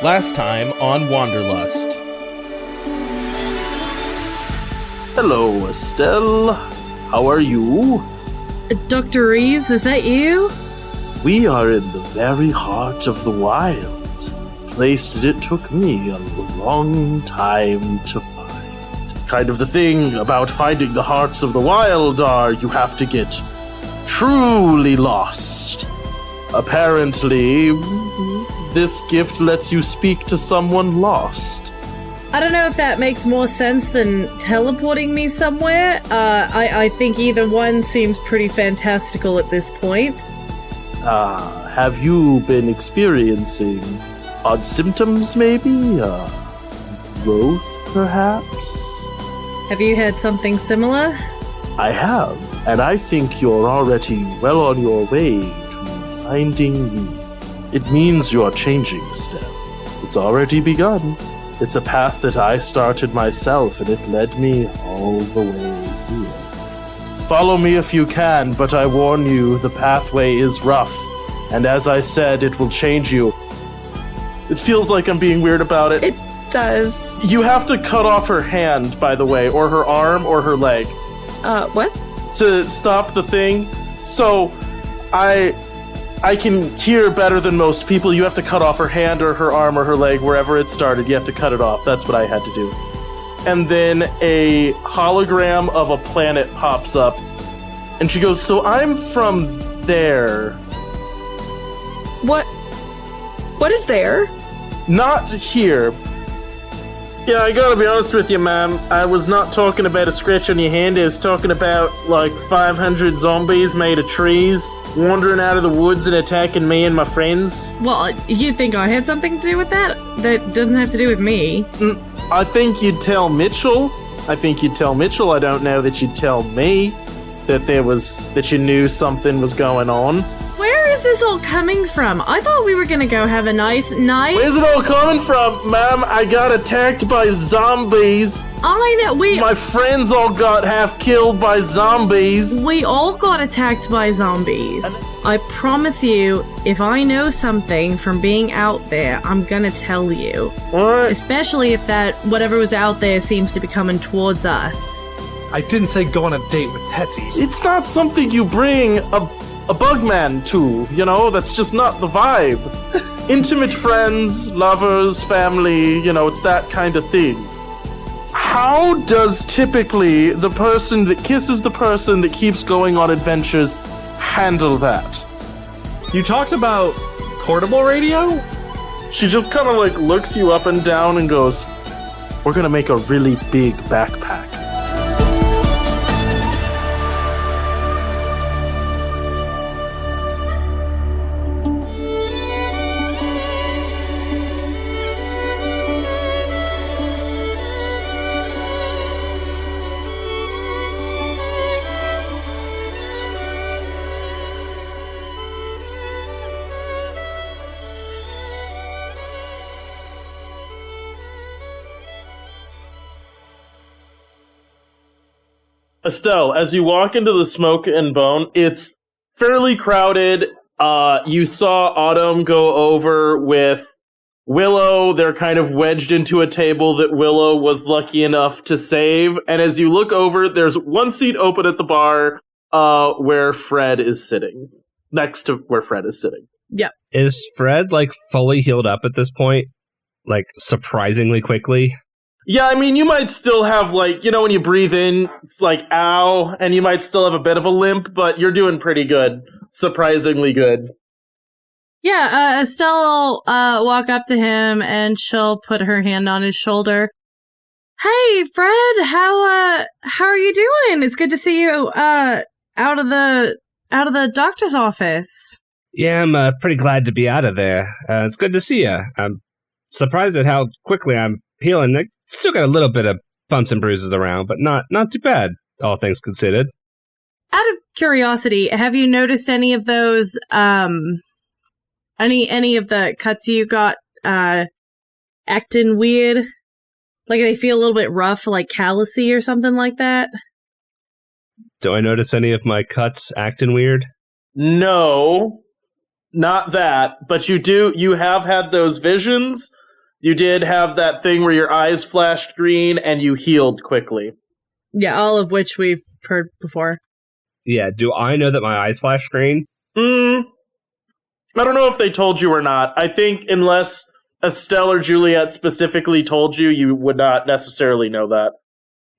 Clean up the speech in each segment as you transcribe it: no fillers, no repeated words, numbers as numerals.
Last time on Wanderlust. Hello, Estelle. How are you? Dr. Reese, is that you? We are in the very heart of the wild. A place that it took me a long time to find. Kind of the thing about finding the hearts of the wild are you have to get truly lost. Apparently, this gift lets you speak to someone lost. I don't know if that makes more sense than teleporting me somewhere. I think either one seems pretty fantastical at this point. Have you been experiencing odd symptoms, maybe? Growth, perhaps? Have you had something similar? I have, and I think you're already well on your way to finding me. It means you're changing, Estelle. It's already begun. It's a path that I started myself, and it led me all the way here. Follow me if you can, but I warn you, the pathway is rough. And as I said, it will change you. It feels like I'm being weird about it. It does. You have to cut off her hand, by the way, or her arm, or her leg. What? To stop the thing. So, I can hear better than most people. You have to cut off her hand or her arm or her leg, wherever it started. You have to cut it off. That's what I had to do. And then a hologram of a planet pops up. And she goes, so I'm from there. What is there? Not here. Yeah, I gotta be honest with you, ma'am. I was not talking about a scratch on your hand. I was talking about, 500 zombies made of trees wandering out of the woods and attacking me and my friends. Well, you'd think I had something to do with that? That doesn't have to do with me. I think you'd tell Mitchell. I don't know that you'd tell me that you knew something was going on. Where is this all coming from? I thought we were gonna go have a nice night. Where's it all coming from, ma'am? I got attacked by zombies. I know, My friends all got half killed by zombies. We all got attacked by zombies. I promise you, if I know something from being out there, I'm gonna tell you. What? Especially if that whatever was out there seems to be coming towards us. I didn't say go on a date with Tetty. It's not something you bring a bugman to, that's just not the vibe. Intimate friends, lovers, family, it's that kind of thing. How does typically the person that kisses the person that keeps going on adventures handle that? You talked about portable radio? She just kind of looks you up and down and goes, we're gonna make a really big backpack. Estelle, as you walk into the Smoke and Bone, it's fairly crowded. You saw Autumn go over with Willow. They're kind of wedged into a table that Willow was lucky enough to save. And as you look over, there's one seat open at the bar where Fred is sitting. Next to where Fred is sitting. Yep. Is Fred, fully healed up at this point? Surprisingly quickly? Yeah, I mean, you might still have, when you breathe in, it's ow, and you might still have a bit of a limp, but you're doing pretty good. Surprisingly good. Yeah, Estelle will walk up to him and she'll put her hand on his shoulder. Hey, Fred, how are you doing? It's good to see you, out of the doctor's office. Yeah, I'm pretty glad to be out of there. It's good to see you. I'm surprised at how quickly I'm healing. I still got a little bit of bumps and bruises around, but not too bad, all things considered. Out of curiosity, have you noticed any of those, any of the cuts you got, acting weird? They feel a little bit rough, callousy or something like that? Do I notice any of my cuts acting weird? No, not that, but you have had those visions You did have that thing where your eyes flashed green and you healed quickly. Yeah, all of which we've heard before. Yeah, do I know that my eyes flash green? I don't know if they told you or not. I think unless Estelle or Juliet specifically told you, you would not necessarily know that.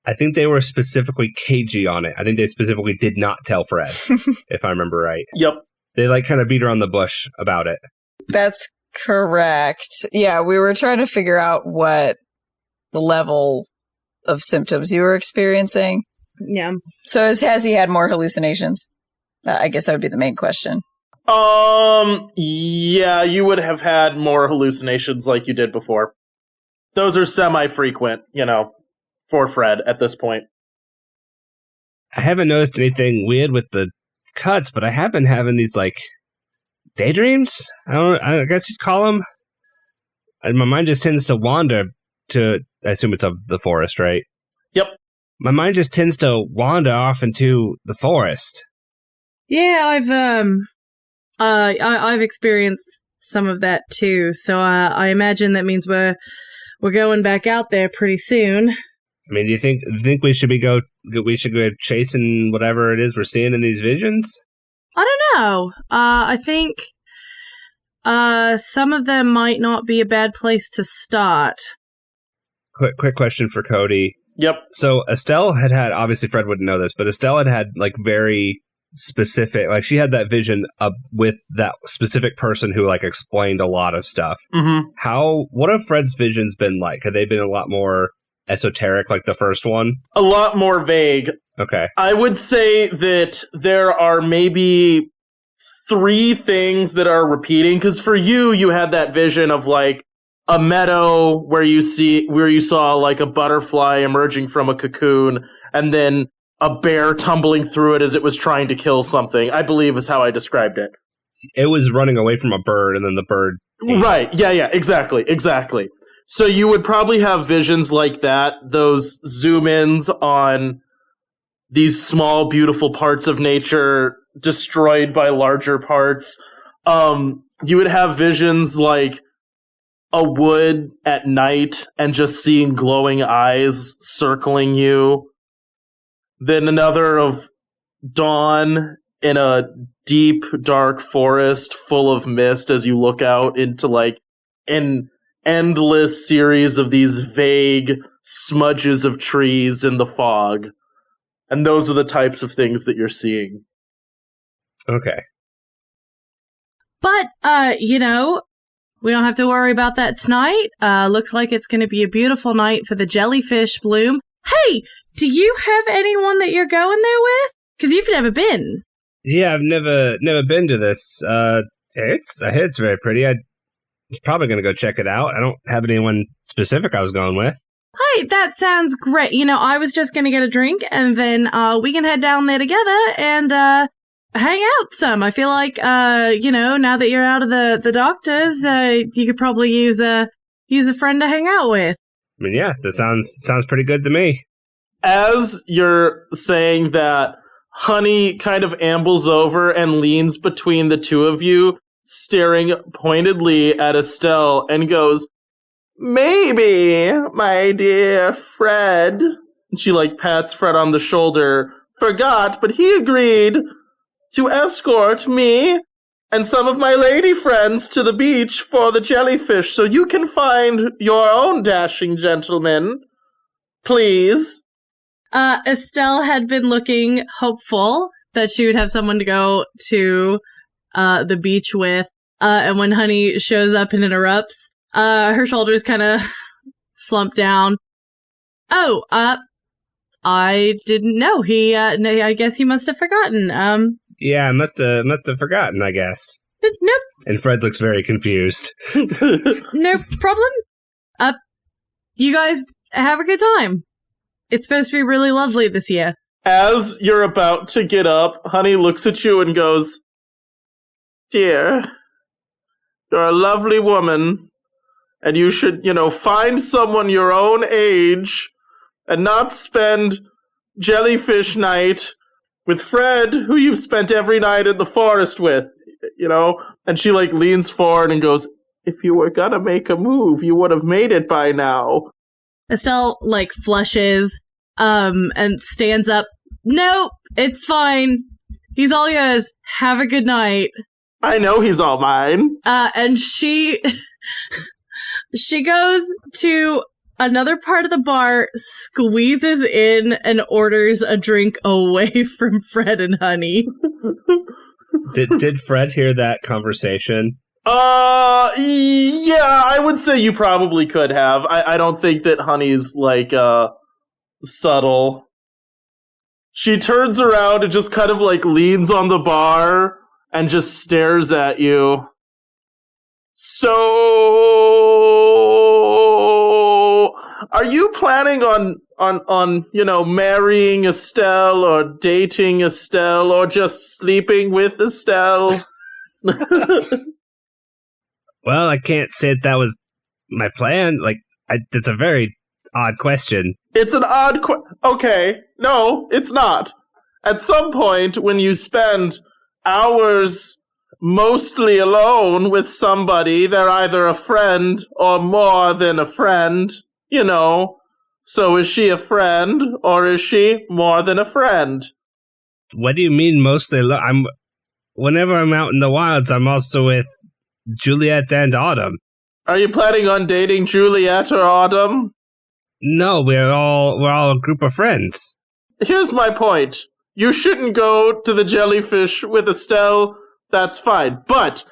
I think they were specifically cagey on it. I think they specifically did not tell Fred, if I remember right. Yep. They kind of beat around the bush about it. That's correct. Yeah, we were trying to figure out what the level of symptoms you were experiencing. Yeah. So has he had more hallucinations? I guess that would be the main question. Yeah, you would have had more hallucinations like you did before. Those are semi-frequent, for Fred at this point. I haven't noticed anything weird with the cuts, but I have been having these, daydreams? I guess you'd call them. And my mind just tends to wander to, I assume it's of the forest, right? Yep. My mind just tends to wander off into the forest. Yeah, I've experienced some of that too. So I imagine that means we're going back out there pretty soon. I mean, do you think we should go chasing whatever it is we're seeing in these visions? I don't know. I think some of them might not be a bad place to start. Quick question for Cody. Yep. So Estelle had obviously Fred wouldn't know this, but Estelle had very specific, she had that vision with that specific person who explained a lot of stuff. Mm-hmm. What have Fred's visions been like? Have they been a lot more esoteric like the first one? A lot more vague. Okay. I would say that there are maybe 3 things that are repeating, because for you had that vision of a meadow where you saw a butterfly emerging from a cocoon, and then a bear tumbling through it as it was trying to kill something, I believe is how I described it. It was running away from a bird, and then the bird... Right, yeah, exactly. So you would probably have visions like that, those zoom-ins on these small, beautiful parts of nature destroyed by larger parts. You would have visions like a wood at night and just seeing glowing eyes circling you. Then another of dawn in a deep, dark forest full of mist as you look out into an endless series of these vague smudges of trees in the fog. And those are the types of things that you're seeing. Okay. But, we don't have to worry about that tonight. Looks like it's going to be a beautiful night for the jellyfish bloom. Hey, do you have anyone that you're going there with? Because you've never been. Yeah, I've never been to this. I hear it's very pretty. I was probably going to go check it out. I don't have anyone specific I was going with. Hey, that sounds great. I was just going to get a drink, and then we can head down there together and hang out some. I feel like, now that you're out of the doctors, you could probably use a friend to hang out with. I mean, yeah, that sounds pretty good to me. As you're saying that, Honey kind of ambles over and leans between the two of you, staring pointedly at Estelle, and goes, "Maybe, my dear Fred," and she pats Fred on the shoulder, "forgot, but he agreed to escort me and some of my lady friends to the beach for the jellyfish, so you can find your own dashing gentleman. Please." Estelle had been looking hopeful that she would have someone to go to the beach with, and when Honey shows up and interrupts, her shoulders kind of slump down. "Oh, I didn't know. I guess he must have forgotten. Yeah, I must have forgotten, I guess." "Nope." And Fred looks very confused. "No problem. You guys have a good time. It's supposed to be really lovely this year." As you're about to get up, Honey looks at you and goes, "Dear, you're a lovely woman, and you should, find someone your own age and not spend jellyfish night with Fred, who you've spent every night in the forest with, And she leans forward and goes, if you were gonna make a move, you would have made it by now. Estelle, flushes, and stands up. Nope, it's fine. He's all yours. Have a good night. I know he's all mine. And she goes to another part of the bar, squeezes in, and orders a drink away from Fred and Honey. Did Fred hear that conversation? Yeah, I would say you probably could have. I don't think that Honey's, subtle. She turns around and just kind of, leans on the bar and just stares at you. So, are you planning on marrying Estelle or dating Estelle or just sleeping with Estelle? Well, I can't say that was my plan. It's a very odd question. It's an odd Okay, no, it's not. At some point, when you spend hours mostly alone with somebody, they're either a friend or more than a friend, So is she a friend, or is she more than a friend? What do you mean mostly alone? Whenever I'm out in the wilds, I'm also with Juliet and Autumn. Are you planning on dating Juliet or Autumn? No, we're all a group of friends. Here's my point. You shouldn't go to the jellyfish with Estelle. That's fine. But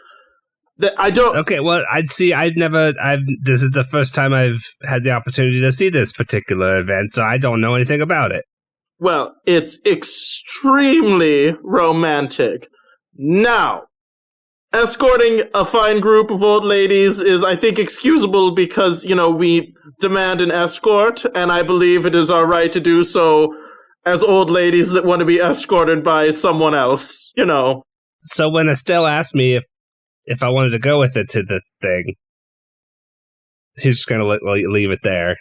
I don't... Okay, well, this is the first time I've had the opportunity to see this particular event, so I don't know anything about it. Well, it's extremely romantic. Now, escorting a fine group of old ladies is, I think, excusable because, we demand an escort, and I believe it is our right to do so as old ladies that want to be escorted by someone else, So when Estelle asked me if I wanted to go with it to the thing, he's just going to leave it there,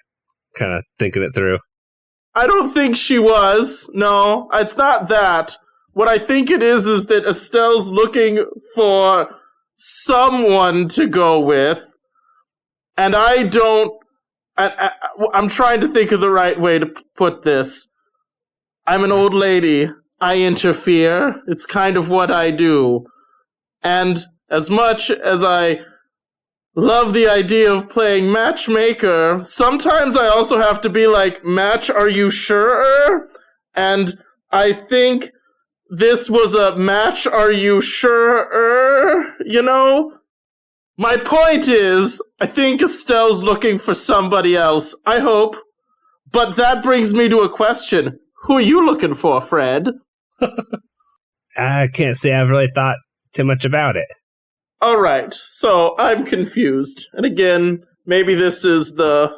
kind of thinking it through. I don't think she was. No, it's not that. What I think it is that Estelle's looking for someone to go with, and I don't... I'm trying to think of the right way to put this. I'm an old lady. I interfere. It's kind of what I do. And as much as I love the idea of playing matchmaker, sometimes I also have to be like, match, are you sure? And I think this was a match, are you sure? My point is, I think Estelle's looking for somebody else. I hope. But that brings me to a question. Who are you looking for, Fred? I can't say I've really thought too much about it. All right, so I'm confused. And again, maybe this is the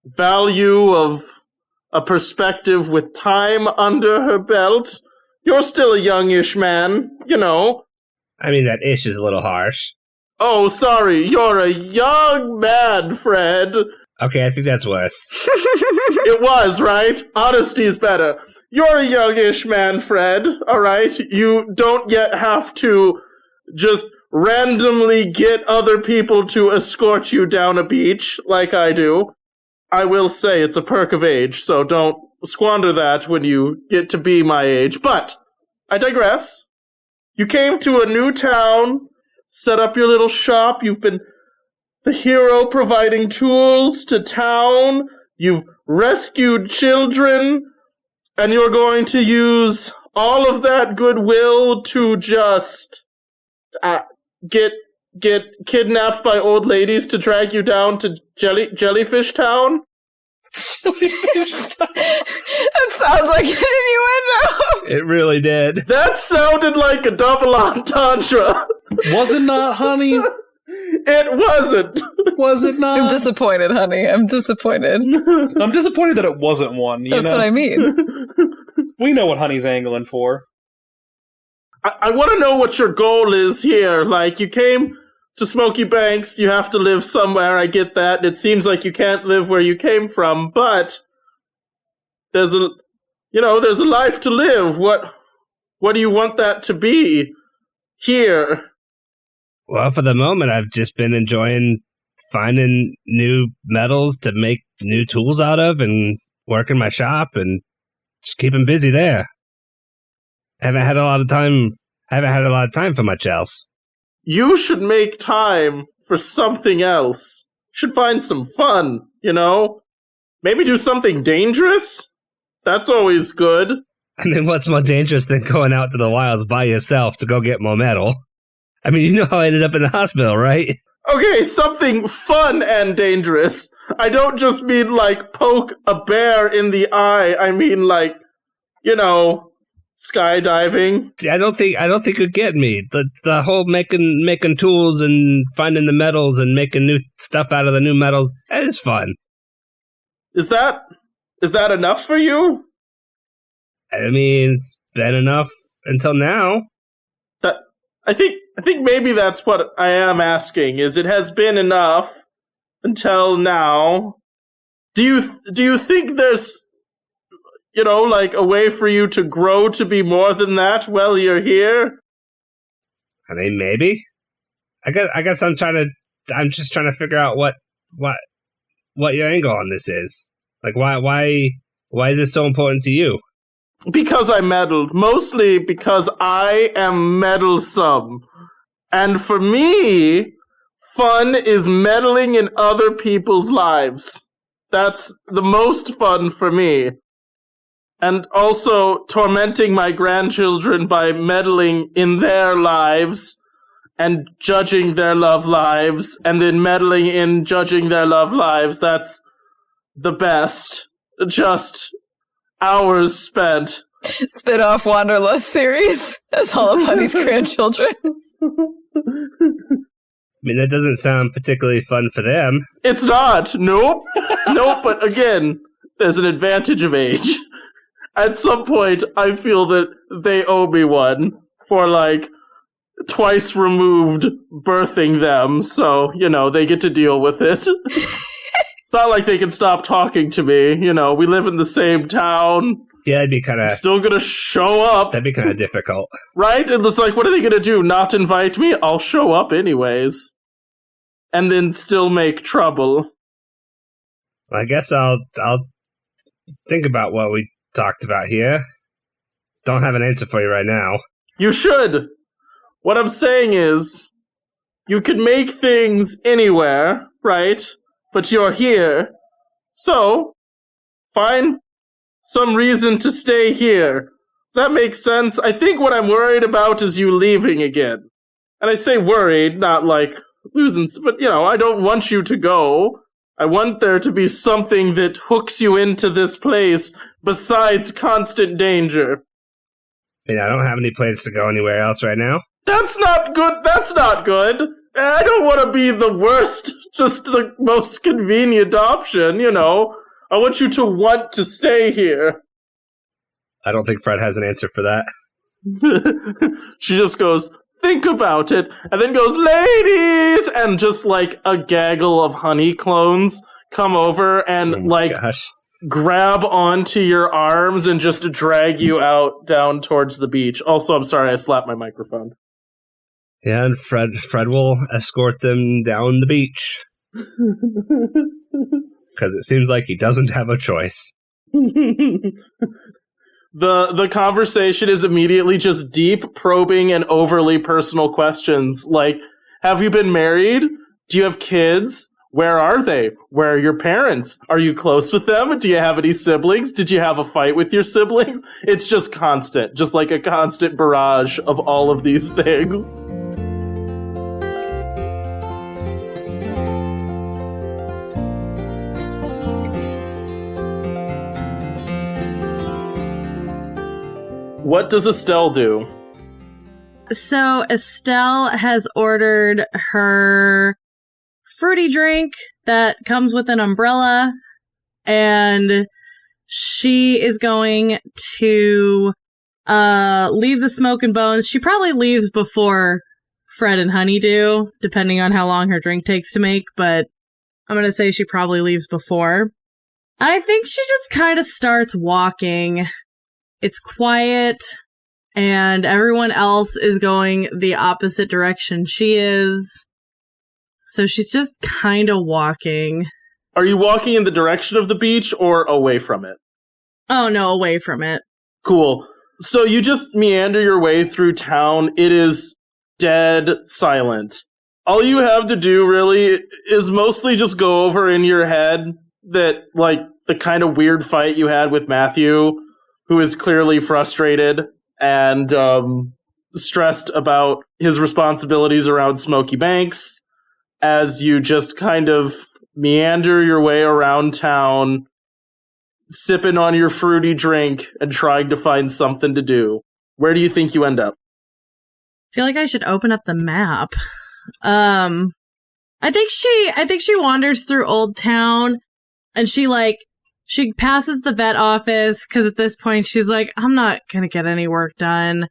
value of a perspective with time under her belt. You're still a youngish man, I mean, that ish is a little harsh. Oh, sorry, you're a young man, Fred. Okay, I think that's worse. It was, right? Honesty's better. You're a youngish man, Fred, alright? You don't yet have to just randomly get other people to escort you down a beach like I do. I will say it's a perk of age, so don't squander that when you get to be my age. But I digress. You came to a new town, set up your little shop, you've been the hero providing tools to town, you've rescued children, and you're going to use all of that goodwill to just get kidnapped by old ladies to drag you down to Jellyfish Town? That sounds like an innuendo. It really did. That sounded like a double entendre. Was it not, honey? It wasn't. Was it not? I'm disappointed, honey. I'm disappointed. I'm disappointed that it wasn't one. That's what I mean. We know what honey's angling for. I want to know what your goal is here. Like, you came to Smoky Banks, you have to live somewhere, I get that. It seems like you can't live where you came from, but there's a life to live. What do you want that to be here? Well, for the moment, I've just been enjoying finding new metals to make new tools out of and working my shop and just keeping busy there. Haven't had a lot of time for much else. You should make time for something else. Should find some fun, you know? Maybe do something dangerous? That's always good. I mean, what's more dangerous than going out to the wilds by yourself to go get more metal? I mean, you know how I ended up in the hospital, right? Okay, something fun and dangerous. I don't just mean, like, poke a bear in the eye. I mean, like, you know, skydiving. See, I don't think you'd get me. The whole making tools and finding the metals and making new stuff out of the new metals, that is fun. Is that enough for you? I mean, it's been enough until now. I think maybe that's what I am asking, is it has been enough until now. Do you think there's, you know, like a way for you to grow to be more than that while you're here? I mean, maybe. I guess I'm just trying to figure out what your angle on this is. Like, why is this so important to you? Because I meddled. Mostly because I am meddlesome. And for me, fun is meddling in other people's lives. That's the most fun for me. And also tormenting my grandchildren by meddling in their lives and judging their love lives and then meddling in judging their love lives. That's the best. Just hours spent. Spin-off Wanderlust series as all of Honey's grandchildren. I mean, that doesn't sound particularly fun for them. It's not. Nope. Nope, but again, there's an advantage of age. At some point, I feel that they owe me one for, like, twice removed birthing them, so, you know, they get to deal with it. It's not like they can stop talking to me, you know, we live in the same town. Yeah, it'd be kind of... Still gonna show up. That'd be kind of difficult. Right? And it's like, what are they gonna do? Not invite me? I'll show up anyways. And then still make trouble. Well, I guess I'll think about what we talked about here. Don't have an answer for you right now. You should. What I'm saying is, you can make things anywhere, right? But you're here. So, find some reason to stay here. Does that make sense? I think what I'm worried about is you leaving again. And I say worried, not like losing, but, you know, I don't want you to go. I want there to be something that hooks you into this place besides constant danger. I mean, I don't have any plans to go anywhere else right now. That's not good. That's not good. I don't want to be the worst, just the most convenient option, you know. I want you to want to stay here. I don't think Fred has an answer for that. She just goes, think about it, and then goes, ladies! And just like a gaggle of honey clones come over and grab onto your arms and just drag you out down towards the beach. Also, I'm sorry, I slapped my microphone. Yeah, and Fred will escort them down the beach. Because it seems like he doesn't have a choice. The conversation is immediately just deep, probing, and overly personal questions. Like, have you been married? Do you have kids? Where are they? Where are your parents? Are you close with them? Do you have any siblings? Did you have a fight with your siblings? It's just constant. Just like a constant barrage of all of these things. What does Estelle do? So Estelle has ordered her fruity drink that comes with an umbrella, and she is going to leave the Smoke and Bones. She probably leaves before Fred and Honey do, depending on how long her drink takes to make, but I'm going to say she probably leaves before. I think she just kind of starts walking. It's quiet, and everyone else is going the opposite direction she is. So she's just kind of walking. Are you walking in the direction of the beach or away from it? Oh, no, away from it. Cool. So you just meander your way through town. It is dead silent. All you have to do really is mostly just go over in your head that, like, the kind of weird fight you had with Matthew, who is clearly frustrated and stressed about his responsibilities around Smoky Banks, as you just kind of meander your way around town, sipping on your fruity drink and trying to find something to do. Where do you think you end up? I feel like I should open up the map. I think she wanders through Old Town, and she passes the vet office, because at this point she's like, I'm not gonna get any work done.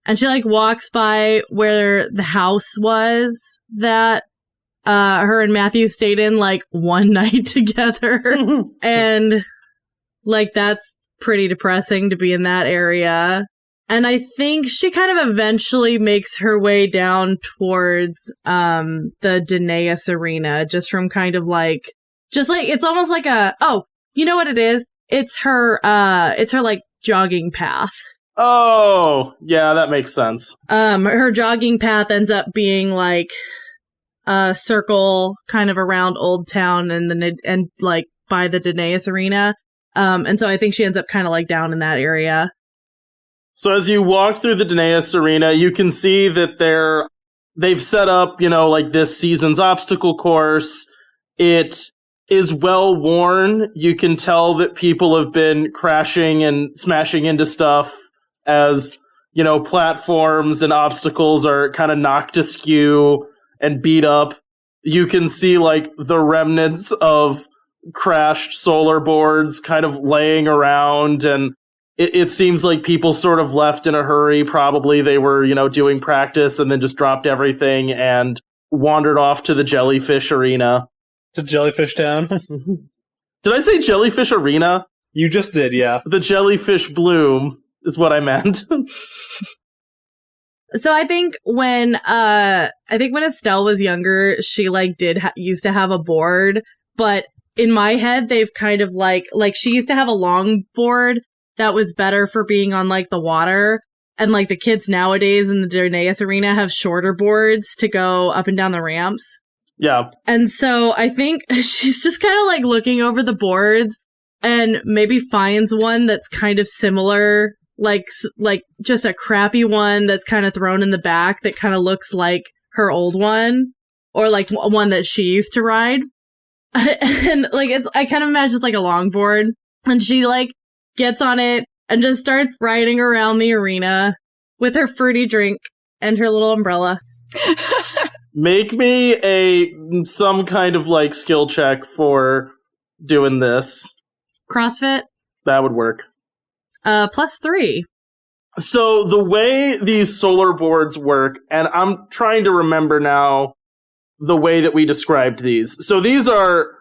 And she walks by where the house was that her and Matthew stayed in one night together. And that's pretty depressing to be in that area. And I think she kind of eventually makes her way down towards the Danaeus Arena, just from kind of it's almost like you know what it is? It's her jogging path. Oh, yeah, that makes sense. Her jogging path ends up being a circle kind of around Old Town and by the Danaeus Arena. And so I think she ends up kind of down in that area. So as you walk through the Danaeus Arena, you can see that they've set up, this season's obstacle course. It is well worn. You can tell that people have been crashing and smashing into stuff as, platforms and obstacles are kind of knocked askew and beat up. You can see, the remnants of crashed solar boards kind of laying around, and it seems like people sort of left in a hurry. Probably they were, doing practice and then just dropped everything and wandered off to the jellyfish arena. To Jellyfish Town? Did I say jellyfish arena? You just did, yeah. The jellyfish bloom is what I meant. So I think when Estelle was younger, she used to have a board, but in my head they've kind of she used to have a long board that was better for being on the water, and the kids nowadays in the Danaeus Arena have shorter boards to go up and down the ramps. Yeah. And so I think she's just kind of looking over the boards and maybe finds one that's kind of similar, just a crappy one that's kind of thrown in the back that kind of looks like her old one, or one that she used to ride. And I kind of imagine it's a longboard, and she gets on it and just starts riding around the arena with her fruity drink and her little umbrella. Make me some kind of skill check for doing this. CrossFit? That would work. +3. So the way these solar boards work, and I'm trying to remember now the way that we described these. So these are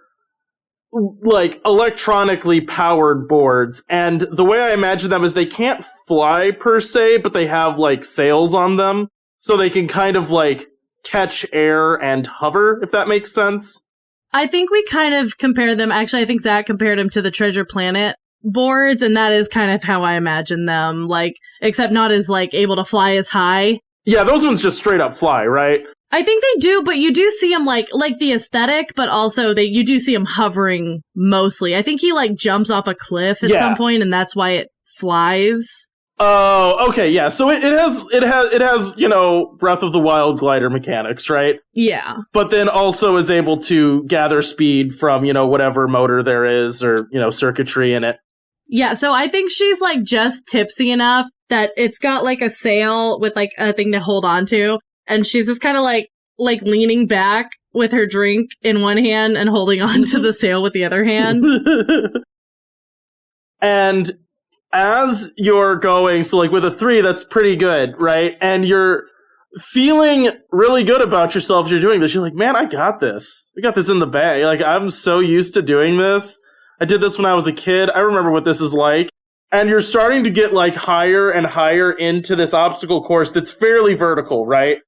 electronically powered boards, and the way I imagine them is they can't fly per se, but they have sails on them, so they can kind of catch air and hover, if that makes sense. I think we kind of compare them. Actually, I think Zach compared them to the Treasure Planet boards, and that is kind of how I imagine them, except not as able to fly as high. Yeah, those ones just straight up fly, right? I think they do, but you do see him like the aesthetic, but also you do see him hovering mostly. I think he jumps off a cliff at some point, and that's why it flies. Oh, okay, yeah. So it has Breath of the Wild glider mechanics, right? Yeah. But then also is able to gather speed from, whatever motor there is or, circuitry in it. Yeah, so I think she's just tipsy enough that it's got a sail with a thing to hold on to. And she's just kind of leaning back with her drink in one hand and holding on to the sail with the other hand. And as you're going, so with a 3, that's pretty good, right? And you're feeling really good about yourself as you're doing this. You're like, man, I got this. I got this in the bag. I'm so used to doing this. I did this when I was a kid. I remember what this is like. and you're starting to get like higher and higher into this obstacle course that's fairly vertical, right?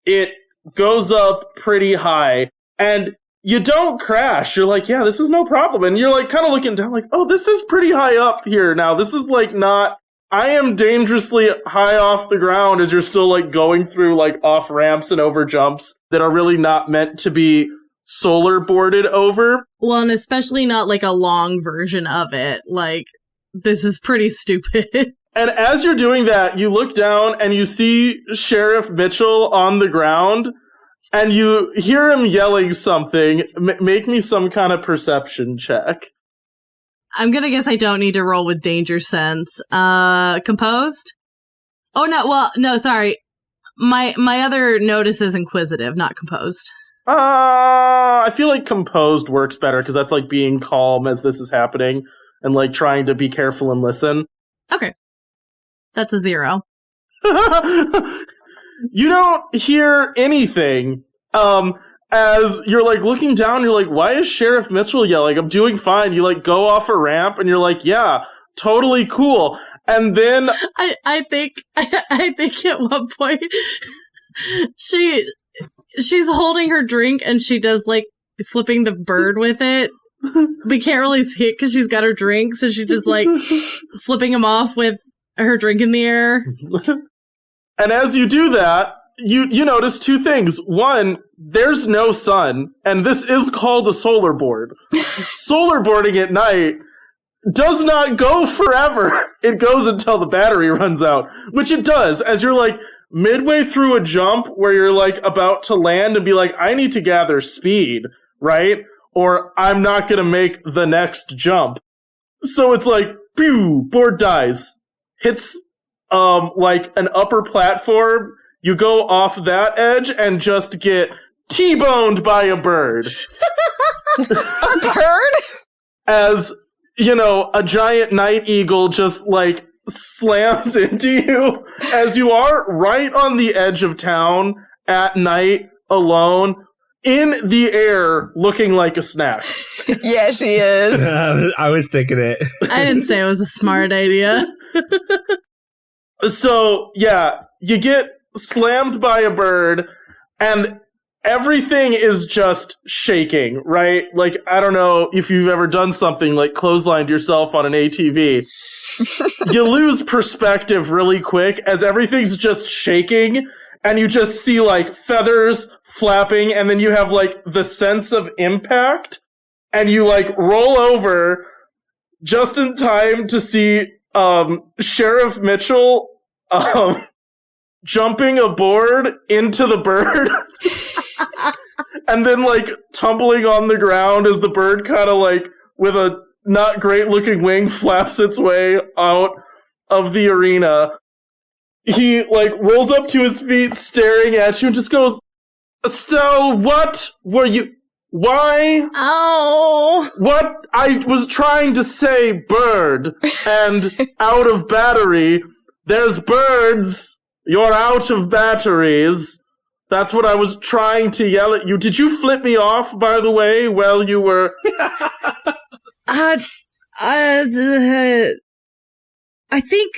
It goes up pretty high, and you don't crash. You're like, yeah, this is no problem. And you're like kind of looking down like, oh, this is pretty high up here now. This is like not, I am dangerously high off the ground as you're still like going through like off ramps and over jumps that are really not meant to be solar boarded over. Well, and especially not like a long version of it. Like, this is pretty stupid. And as you're doing that, you look down and you see Sheriff Mitchell on the ground, and you hear him yelling something. Make me some kind of perception check. I'm gonna guess I don't need to roll with danger sense. Composed? Oh, no, well, no, sorry. My other notice is inquisitive, not composed. I feel like composed works better, because that's like being calm as this is happening, and like trying to be careful and listen. Okay. That's a 0. You don't hear anything. As you're like looking down, you're like, why is Sheriff Mitchell yelling? I'm doing fine. You like go off a ramp and you're like, yeah, totally cool. And then I think at one point she's holding her drink and she does like flipping the bird with it. We can't really see it because she's got her drink, so she's just like flipping him off with her drink in the air. And as you do that, you notice two things. One, there's no sun, and this is called a solar board. Solar boarding at night does not go forever. It goes until the battery runs out, which it does, as you're like midway through a jump where you're like about to land and be like, I need to gather speed, right? Or I'm not going to make the next jump. So it's like, pew, board dies. Hits like an upper platform. You go off that edge and just get T-boned by a bird. A bird? As, you know, a giant night eagle just, like, slams into you as you are right on the edge of town at night, alone, in the air, looking like a snack. Yeah, she is. I was thinking it. I didn't say it was a smart idea. So, yeah, you get slammed by a bird, and everything is just shaking, right? Like, I don't know if you've ever done something like clotheslined yourself on an ATV. You lose perspective really quick as everything's just shaking, and you just see, like, feathers flapping, and then you have, like, the sense of impact, and you, like, roll over just in time to see Sheriff Mitchell jumping aboard into the bird and then like tumbling on the ground as the bird kind of like with a not great looking wing flaps its way out of the arena. He like rolls up to his feet staring at you and just goes, Estelle, what were you? Why? Oh. What? I was trying to say bird and out of battery. There's birds. You're out of batteries. That's what I was trying to yell at you. Did you flip me off, by the way, while you were... I think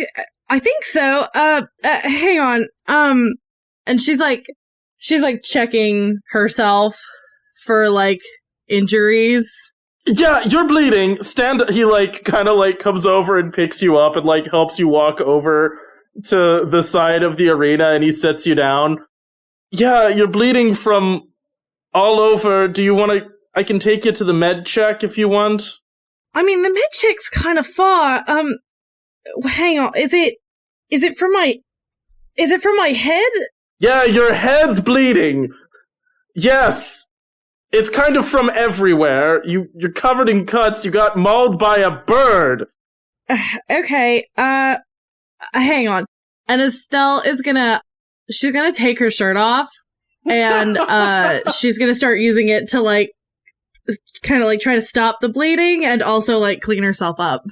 so. Hang on. And she's like checking herself for like injuries. Yeah, you're bleeding. He like kind of like comes over and picks you up and like helps you walk over to the side of the arena and he sets you down. Yeah, you're bleeding from all over. Do you want to... I can take you to the med check if you want. I mean, the med check's kind of far. Hang on. Is it from my head? Yeah, your head's bleeding. Yes. It's kind of from everywhere. You're covered in cuts. You got mauled by a bird. Okay. Hang on. And Estelle is she's gonna take her shirt off and she's gonna start using it to like kind of like try to stop the bleeding and also like clean herself up.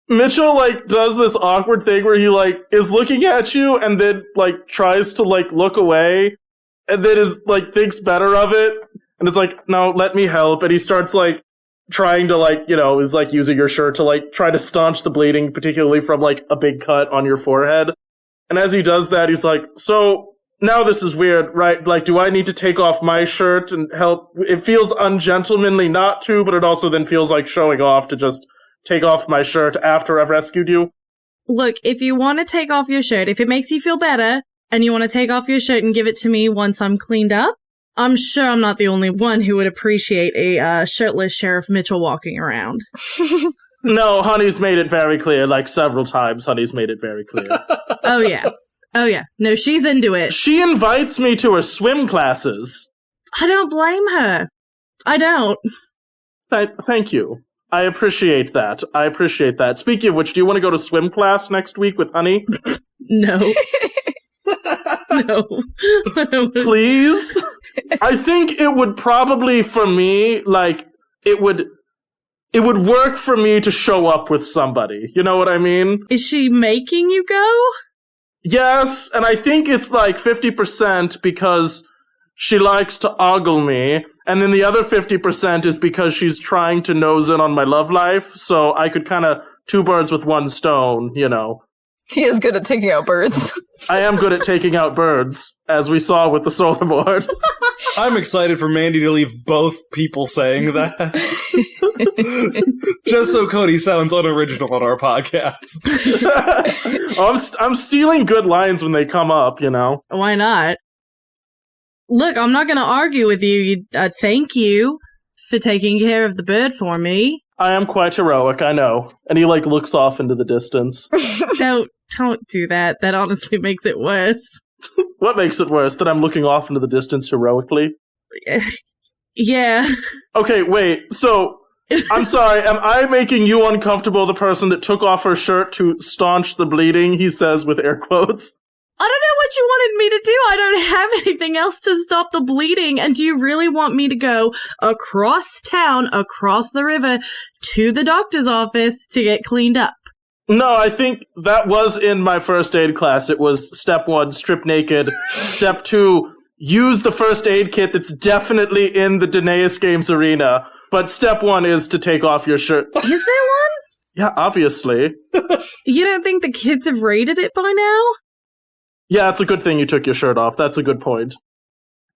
Mitchell like does this awkward thing where he like is looking at you and then like tries to like look away and then is like thinks better of it and is like, no, let me help. And he starts like trying to, like, you know, is, like, using your shirt to, like, try to staunch the bleeding, particularly from, like, a big cut on your forehead. And as he does that, he's like, so, now this is weird, right? Like, do I need to take off my shirt and help? It feels ungentlemanly not to, but it also then feels like showing off to just take off my shirt after I've rescued you. Look, if you want to take off your shirt, if it makes you feel better, and you want to take off your shirt and give it to me once I'm cleaned up, I'm sure I'm not the only one who would appreciate a shirtless Sheriff Mitchell walking around. No, Honey's made it very clear, like several times Honey's made it very clear. Oh, yeah. Oh, yeah. No, she's into it. She invites me to her swim classes. I don't blame her. I don't. Thank you. I appreciate that. Speaking of which, do you want to go to swim class next week with Honey? No. No. Please? I think it would probably, for me, like, it would work for me to show up with somebody. You know what I mean? Is she making you go? Yes, and I think it's like 50% because she likes to ogle me, and then the other 50% is because she's trying to nose in on my love life, so I could kind of two birds with one stone, you know. He is good at taking out birds. I am good at taking out birds, as we saw with the solar board. I'm excited for Mandy to leave both people saying that. Just so Cody sounds unoriginal on our podcast. I'm stealing good lines when they come up, you know. Why not? Look, I'm not going to argue with you. Thank you for taking care of the bird for me. I am quite heroic, I know. And he, like, looks off into the distance. Don't do that. That honestly makes it worse. What makes it worse? That I'm looking off into the distance heroically? Yeah. Okay, wait. So, I'm sorry. Am I making you uncomfortable, the person that took off her shirt to staunch the bleeding, he says with air quotes? I don't know what you wanted me to do. I don't have anything else to stop the bleeding. And do you really want me to go across town, across the river, to the doctor's office to get cleaned up? No, I think that was in my first aid class. It was step 1, strip naked. Step 2, use the first aid kit that's definitely in the Danaeus Games arena. But step 1 is to take off your shirt. Is there one? Yeah, obviously. You don't think the kids have rated it by now? Yeah, it's a good thing you took your shirt off. That's a good point.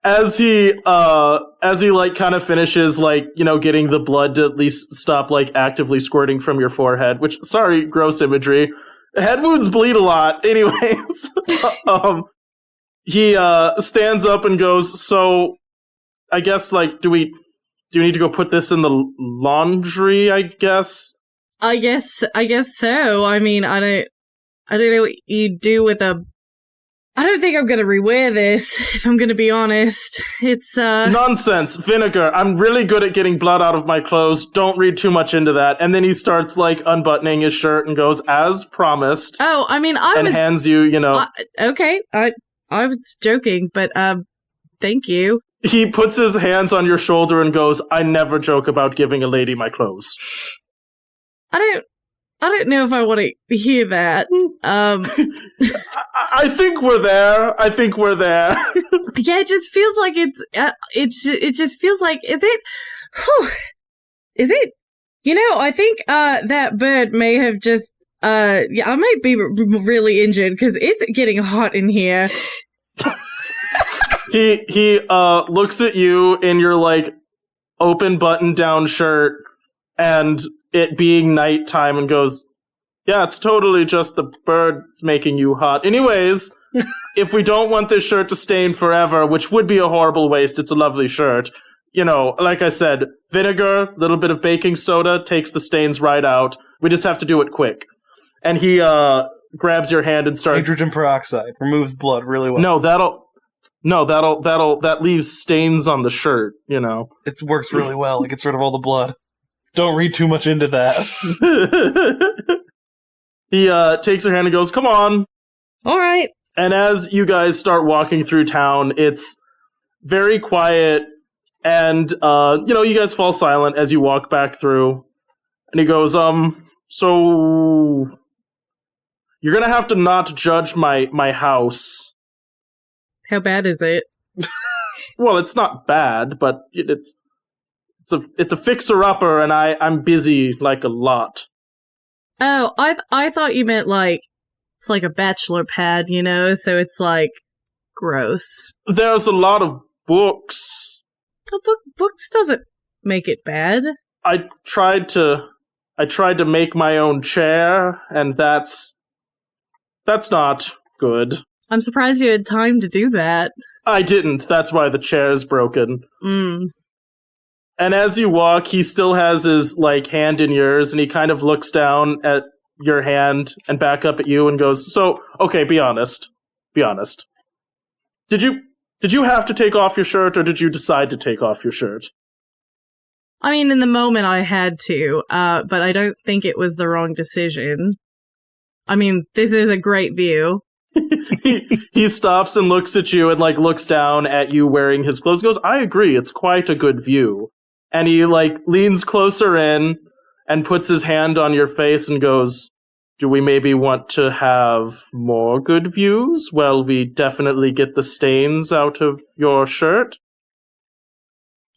As he like kind of finishes, like, you know, getting the blood to at least stop like actively squirting from your forehead, which, sorry, gross imagery. Head wounds bleed a lot. Anyways, he stands up and goes, so I guess, like, do you need to go put this in the laundry, I guess? I guess so. I mean, I don't know what you do with a... I don't think I'm gonna rewear this, if I'm gonna be honest. It's, Nonsense. Vinegar. I'm really good at getting blood out of my clothes. Don't read too much into that. And then he starts, like, unbuttoning his shirt and goes, as promised. Oh, I mean, and hands you, you know... okay, I was joking, but, thank you. He puts his hands on your shoulder and goes, I never joke about giving a lady my clothes. I don't know if I want to hear that. I think we're there. Yeah, it just feels like it just feels like, is it? Whew, is it? You know, I think, that bird may have just, yeah, I might be really injured because it's getting hot in here. He looks at you in your, like, open button-down shirt and it being nighttime and goes, yeah, it's totally just the bird's making you hot. Anyways, if we don't want this shirt to stain forever, which would be a horrible waste, it's a lovely shirt. You know, like I said, vinegar, a little bit of baking soda takes the stains right out. We just have to do it quick. And he grabs your hand and starts... Hydrogen peroxide removes blood really well. That leaves stains on the shirt, you know. It works really well. It gets rid of all the blood. Don't read too much into that. He takes her hand and goes, come on. All right. And as you guys start walking through town, it's very quiet. And, you know, you guys fall silent as you walk back through. And he goes, so you're going to have to not judge my house. How bad is it? Well, it's not bad, but it's It's a fixer-upper, and I'm busy, like, a lot. Oh, I thought you meant, like, it's like a bachelor pad, you know? So it's, like, gross. There's a lot of books. Books doesn't make it bad. I tried to make my own chair, and that's not good. I'm surprised you had time to do that. I didn't. That's why the chair's broken. Mm. And as you walk, he still has his, like, hand in yours, and he kind of looks down at your hand and back up at you and goes, so, okay, be honest. Be honest. Did you have to take off your shirt, or did you decide to take off your shirt? I mean, in the moment I had to, but I don't think it was the wrong decision. I mean, this is a great view. He stops and looks at you and, like, looks down at you wearing his clothes. Goes, I agree, it's quite a good view. And he, like, leans closer in and puts his hand on your face and goes, do we maybe want to have more good views? Well, we definitely get the stains out of your shirt.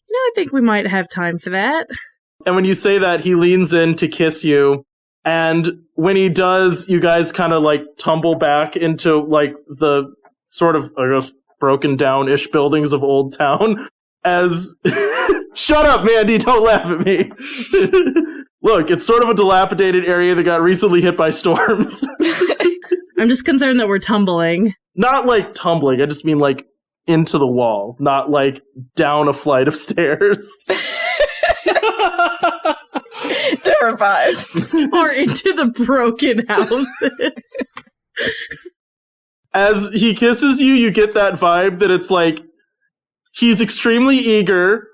You know, I think we might have time for that. And when you say that, he leans in to kiss you. And when he does, you guys kind of, like, tumble back into, like, the sort of, I guess, broken down-ish buildings of Old Town as... Shut up, Mandy! Don't laugh at me! Look, it's sort of a dilapidated area that got recently hit by storms. I'm just concerned that we're tumbling. Not, like, tumbling. I just mean, like, into the wall. Not, like, down a flight of stairs. Terrified. Or into the broken houses. As he kisses you, you get that vibe that it's like, he's extremely eager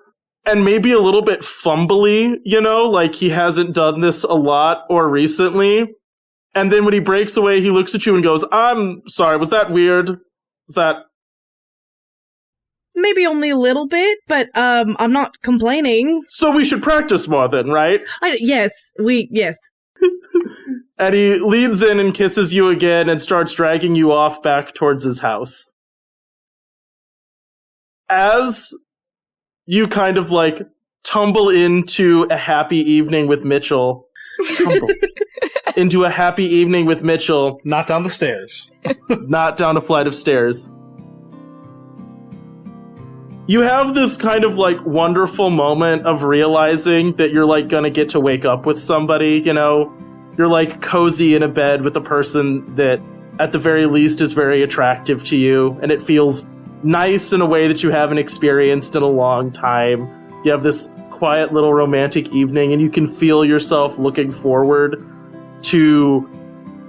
and maybe a little bit fumbly, you know, like he hasn't done this a lot or recently. And then when he breaks away, he looks at you and goes, I'm sorry, was that weird? Was that... Maybe only a little bit, but I'm not complaining. So we should practice more then, right? Yes. And he leans in and kisses you again and starts dragging you off back towards his house. As you kind of, like, tumble into a happy evening with Mitchell. Into a happy evening with Mitchell. Not down the stairs. Not down a flight of stairs. You have this kind of, like, wonderful moment of realizing that you're, like, gonna get to wake up with somebody, you know? You're, like, cozy in a bed with a person that, at the very least, is very attractive to you, and it feels nice in a way that you haven't experienced in a long time. You have this quiet little romantic evening, and you can feel yourself looking forward to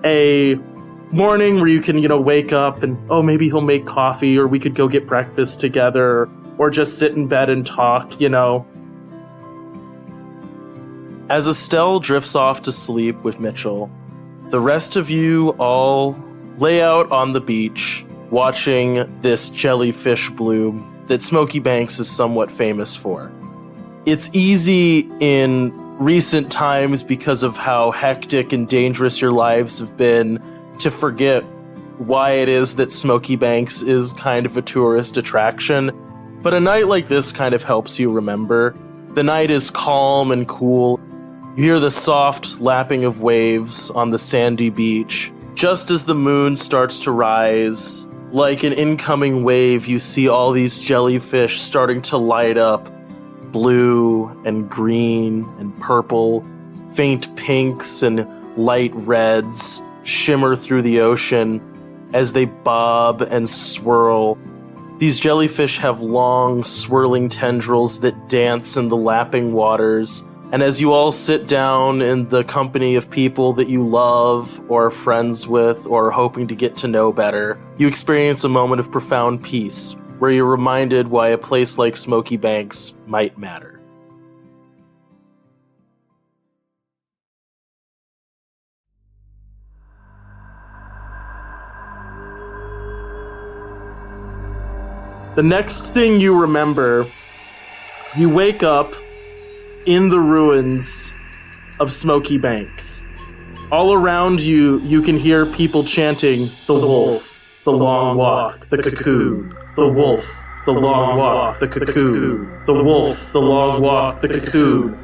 a morning where you can, you know, wake up and, oh, maybe he'll make coffee, or we could go get breakfast together, or just sit in bed and talk, you know. As Estelle drifts off to sleep with Mitchell, the rest of you all lay out on the beach, watching this jellyfish bloom that Smoky Banks is somewhat famous for. It's easy in recent times, because of how hectic and dangerous your lives have been, to forget why it is that Smoky Banks is kind of a tourist attraction. But a night like this kind of helps you remember. The night is calm and cool. You hear the soft lapping of waves on the sandy beach. Just as the moon starts to rise, like an incoming wave, you see all these jellyfish starting to light up. Blue and green and purple, faint pinks and light reds shimmer through the ocean as they bob and swirl. These jellyfish have long, swirling tendrils that dance in the lapping waters, and as you all sit down in the company of people that you love, or are friends with, or are hoping to get to know better, you experience a moment of profound peace, where you're reminded why a place like Smoky Banks might matter. The next thing you remember, you wake up in the ruins of Smoky Banks. All around you, you can hear people chanting, "The wolf, the long walk, the cocoon, the wolf, the long walk, the cocoon. The wolf, the long walk, the cocoon.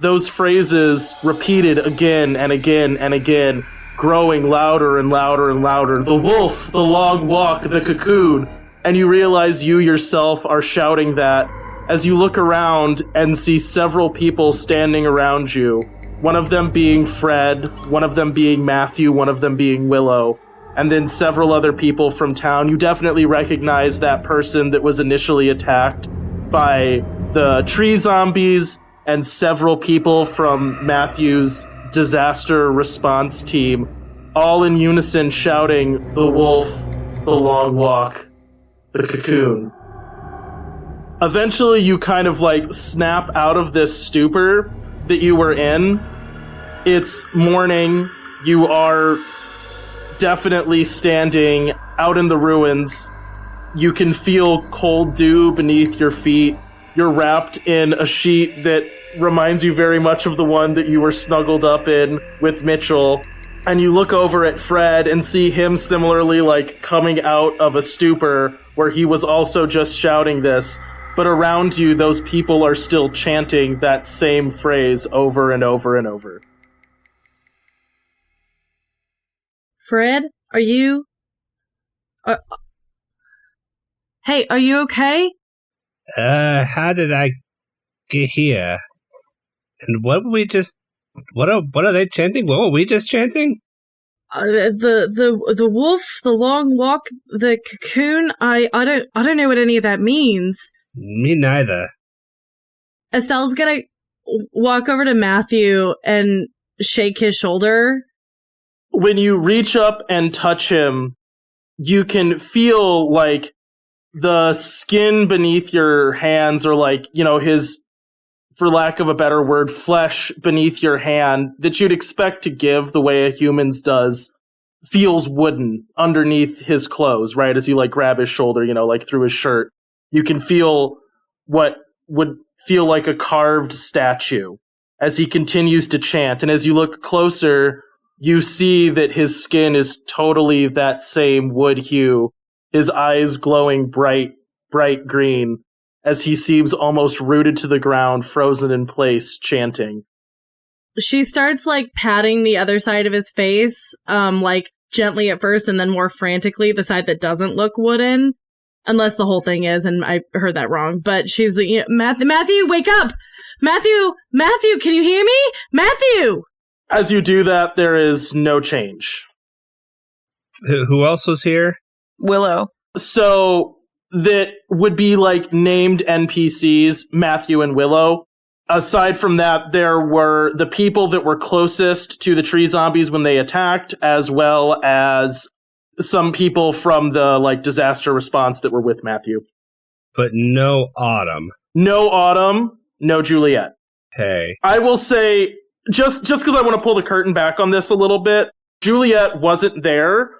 Those phrases repeated again and again and again, growing louder and louder and louder. The wolf, the long walk, the cocoon. And you realize you yourself are shouting that as you look around and see several people standing around you. One of them being Fred, one of them being Matthew, one of them being Willow, and then several other people from town. You definitely recognize that person that was initially attacked by the tree zombies and several people from Matthew's disaster response team, all in unison shouting, the wolf, the long walk, the cocoon. Eventually you kind of like snap out of this stupor that you were in. It's morning. You are definitely standing out in the ruins. You can feel cold dew beneath your feet. You're wrapped in a sheet that reminds you very much of the one that you were snuggled up in with Mitchell. And you look over at Fred and see him similarly like coming out of a stupor where he was also just shouting this. But around you, those people are still chanting that same phrase over and over and over. Fred, are you... Hey, are you okay? How did I get here? And what were we just... What are they chanting? What were we just chanting? The wolf, the long walk, the cocoon. I don't know what any of that means. Me neither. Estelle's gonna walk over to Matthew and shake his shoulder. When you reach up and touch him, you can feel like the skin beneath your hands, or like, you know, his, for lack of a better word, flesh beneath your hand that you'd expect to give the way a human's does, feels wooden underneath his clothes, right? As you like grab his shoulder, you know, like through his shirt. You can feel what would feel like a carved statue as he continues to chant. And as you look closer, you see that his skin is totally that same wood hue, his eyes glowing bright green, as he seems almost rooted to the ground, frozen in place, chanting. She starts, like, patting the other side of his face, like, gently at first and then more frantically, the side that doesn't look wooden. Unless the whole thing is, and I heard that wrong. But she's like, Matthew, wake up! Matthew, can you hear me? Matthew! As you do that, there is no change. Who else was here? Willow. So, that would be like named NPCs, Matthew and Willow. Aside from that, there were the people that were closest to the tree zombies when they attacked, as well as some people from the like disaster response that were with Matthew. But no Autumn. No Autumn, no Juliet. Hey. I will say, just because I want to pull the curtain back on this a little bit, Juliet wasn't there,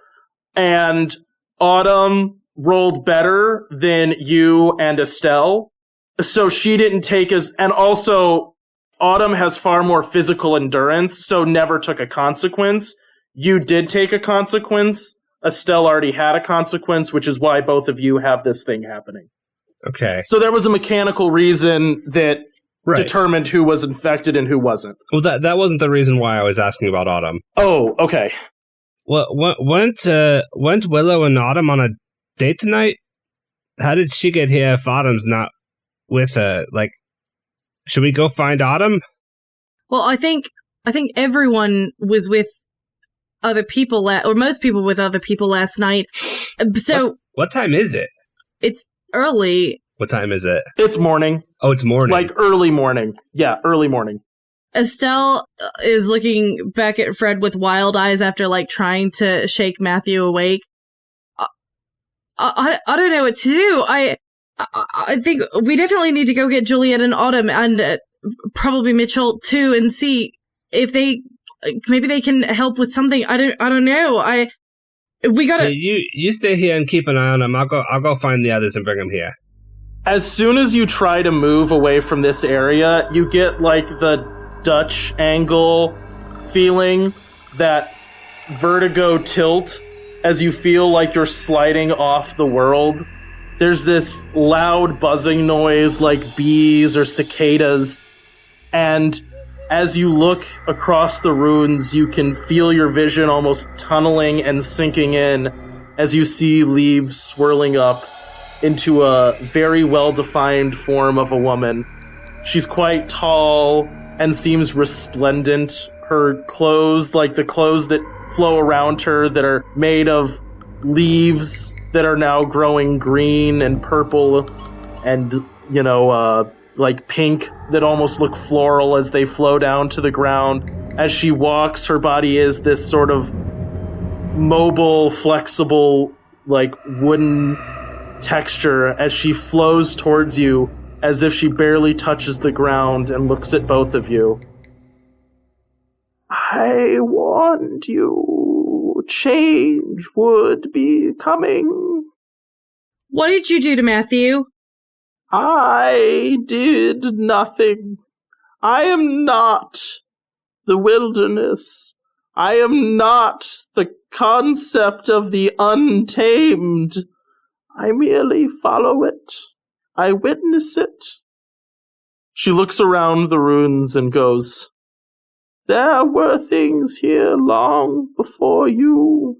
and Autumn rolled better than you and Estelle, so she didn't take as... And also, Autumn has far more physical endurance, so never took a consequence. You did take a consequence. Estelle already had a consequence, which is why both of you have this thing happening. Okay. So there was a mechanical reason that determined who was infected and who wasn't. Well, that wasn't the reason why I was asking about Autumn. Oh, okay. Well, went Willow and Autumn on a date tonight? How did she get here if Autumn's not with her? Like, should we go find Autumn? Well, I think everyone was with other people, or most people with other people last night. So what time is it? It's early. What time is it? It's morning. Oh, it's morning. Like early morning. Yeah, early morning. Estelle is looking back at Fred with wild eyes after like trying to shake Matthew awake. I don't know what to do. I think we definitely need to go get Juliet and Autumn and probably Mitchell too, and see if maybe they can help with something. I don't know. We gotta. You stay here and keep an eye on them. I'll go find the others and bring them here. As soon as you try to move away from this area, you get like the Dutch angle feeling, that vertigo tilt as you feel like you're sliding off the world. There's this loud buzzing noise like bees or cicadas, and as you look across the ruins, you can feel your vision almost tunneling and sinking in as you see leaves swirling up into a very well-defined form of a woman. She's quite tall and seems resplendent. Her clothes, like the clothes that flow around her that are made of leaves that are now growing green and purple and, like pink that almost look floral as they flow down to the ground. As she walks, her body is this sort of mobile, flexible, like wooden texture as she flows towards you as if she barely touches the ground and looks at both of you. I warned you. Change would be coming. What did you do to Matthew? I did nothing. I am not the wilderness. I am not the concept of the untamed. I merely follow it. I witness it. She looks around the ruins and goes, there were things here long before you.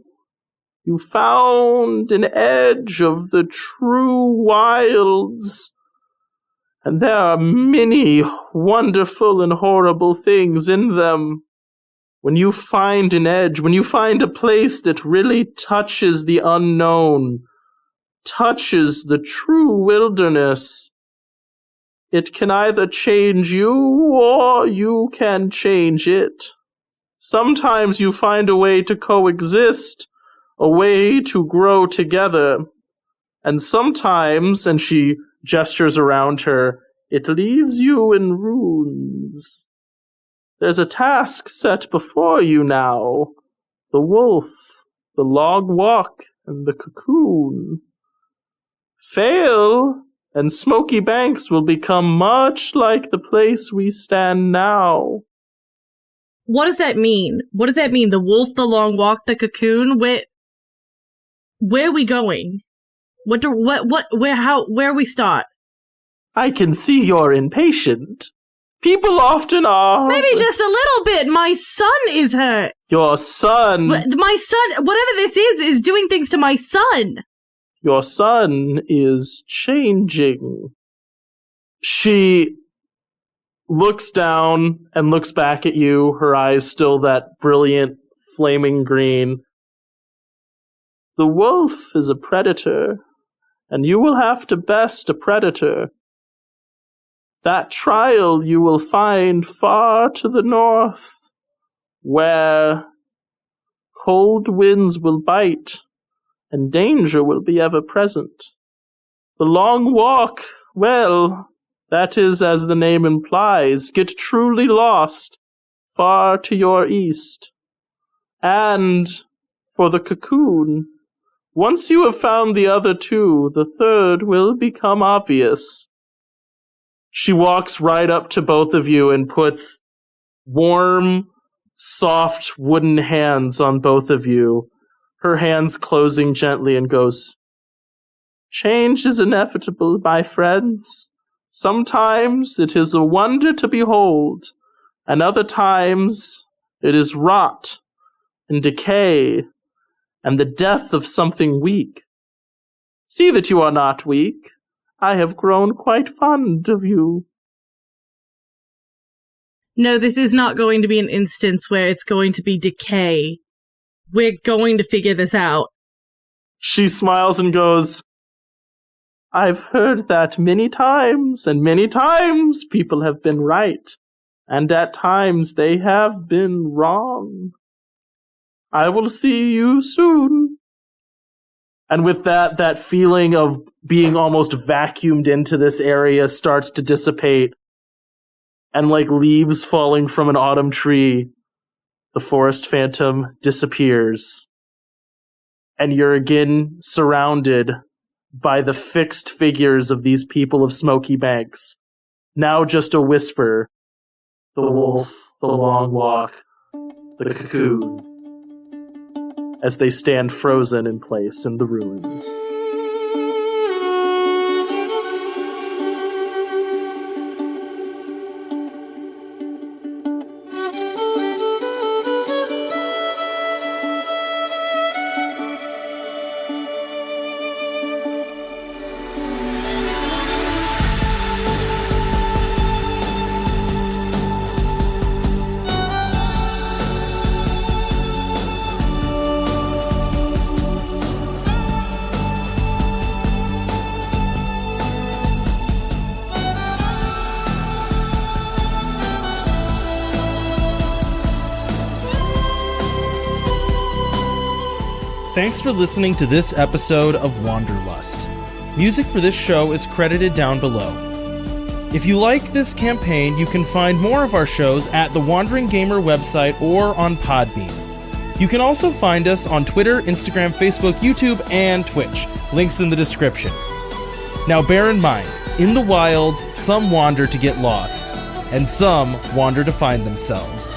You found an edge of the true wilds. And there are many wonderful and horrible things in them. When you find an edge, when you find a place that really touches the unknown, touches the true wilderness, it can either change you or you can change it. Sometimes you find a way to coexist, a way to grow together. And sometimes, and she gestures around her, it leaves you in ruins. There's a task set before you now. The wolf, the log walk, and the cocoon. Fail, and Smoky Banks will become much like the place we stand now. What does that mean? What does that mean? The wolf, the long walk, the cocoon? Where are we going? Where we start? I can see you're impatient. People often are. Maybe just a little bit. My son is hurt. Your son. My son, whatever this is doing things to my son. Your son is changing. She looks down and looks back at you, her eyes still that brilliant, flaming green. The wolf is a predator, and you will have to best a predator. That trial you will find far to the north, where cold winds will bite, and danger will be ever present. The long walk, well, that is as the name implies, get truly lost, far to your east. And for the cocoon, once you have found the other two, the third will become obvious. She walks right up to both of you and puts warm, soft wooden hands on both of you, her hands closing gently, and goes, change is inevitable, my friends. Sometimes it is a wonder to behold, and other times it is rot and decay and the death of something weak. See that you are not weak. I have grown quite fond of you. No, this is not going to be an instance where it's going to be decay. We're going to figure this out. She smiles and goes, I've heard that many times, and many times people have been right, and at times they have been wrong. I will see you soon. And with that feeling of being almost vacuumed into this area starts to dissipate, and like leaves falling from an autumn tree, the forest phantom disappears. And you're again surrounded by the fixed figures of these people of Smoky Banks. Now just a whisper. The wolf, the long walk, the cocoon. As they stand frozen in place in the ruins. Thanks for listening to this episode of Wanderlust. Music for this show is credited down below. If you like this campaign, you can find more of our shows at the Wandering Gamer website or on Podbean. You can also find us on Twitter, Instagram, Facebook, YouTube, and Twitch. Links in the description. Now bear in mind, in the wilds, some wander to get lost, and some wander to find themselves.